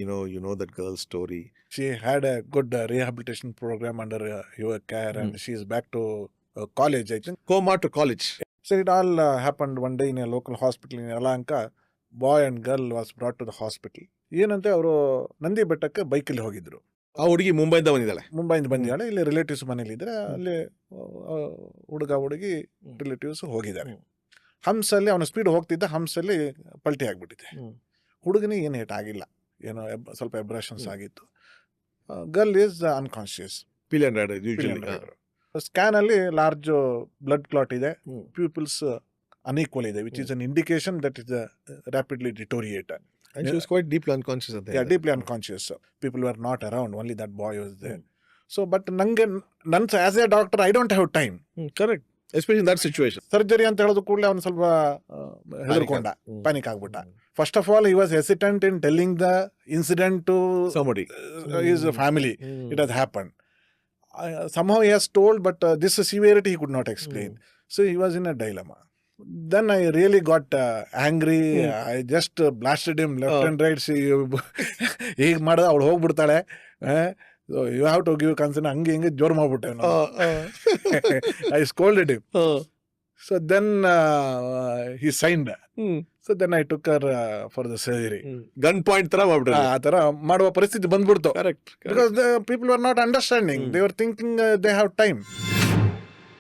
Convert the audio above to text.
You know that girl's story. She had a good rehabilitation program under your care, and she is back to college, I think. Coma to college. So it all happened one day in a local hospital in Yelahanka. Boy and girl was brought to the hospital. ಏನಂತೆ ಅವರು ನಂದಿ ಬೆಟ್ಟಕ್ಕೆ ಬೈಕಲ್ಲಿ ಹೋಗಿದ್ರು. ಆ ಹುಡುಗಿ ಮುಂಬೈಯಿಂದ ಬಂದಿದ್ದಾಳೆ. ಮುಂಬೈಯಿಂದ ಬಂದಿದ್ದಾಳೆ. ಇಲ್ಲಿ ರಿಲೇಟಿವ್ಸ್ ಮನೇಲಿ ಇದ್ರೆ ಅಲ್ಲಿ ಹುಡುಗ ಹುಡುಗಿ ರಿಲೇಟಿವ್ಸ್ ಹೋಗಿದ್ದಾರೆ. ಹಂಸಲ್ಲಿ ಅವನ ಸ್ಪೀಡ್ ಹೋಗ್ತಿದ್ದ, ಹಂಸಲ್ಲಿ ಪಲ್ಟಿ ಆಗ್ಬಿಟ್ಟಿದೆ. ಹುಡುಗನಿಗೆ ಏನು ಏಟ್ ಆಗಿಲ್ಲ, ಏನೋ ಸ್ವಲ್ಪ ಎಬ್ರೇಷನ್ಸ್ ಆಗಿತ್ತು. Girl is unconscious. Pillion rider scan ಅಲ್ಲಿ ಲಾರ್ಜ್ ಬ್ಲಡ್ ಕ್ಲಾಟ್ ಇದೆ, ಪ್ಯೂಪಿಲ್ಸ್ ಅನ್ಈಕ್ವಲ್ ಇದೆ, which is an indication that is rapidly deteriorate. And she was quite deeply unconscious at that. Yeah, deeply unconscious. People were not around, only that boy was there. So, but as a doctor, I don't have time. Correct. Especially in that situation. Surgery ಅಂತ ಹೇಳೋದು ಕೂಡಲೇ ಅವನು ಸ್ವಲ್ಪ ಹೆದರ್ಕೊಂಡ, panic ಆಗ್ಬಿಟ್ಟ. First of all, he was hesitant in telling the incident to Somebody. his family. It has happened. Somehow he has told, but this severity he could not explain. So he was in a dilemma. Then I really got angry. I just blasted him left and right. ಈಗ ಮಾಡಿದ ಅವಳು ಹೋಗ್ಬಿಡ್ತಾಳೆ, you have to give concern, ಹಂಗೆ ಹಿಂಗೆ ಜೋರ್ ಮಾಡ್ಬಿಟ್ಟೆ. I scolded him. So then he signed. So then I took her for the surgery. Gun point ತರ ಮಾಡ್ಬಿಟ್ರೆ ಆ ತರ ಮಾಡುವ ಪರಿಸ್ಥಿತಿ ಬಂದ್ಬಿಡ್ತು. Correct. Because the people were not understanding. They were thinking they have time.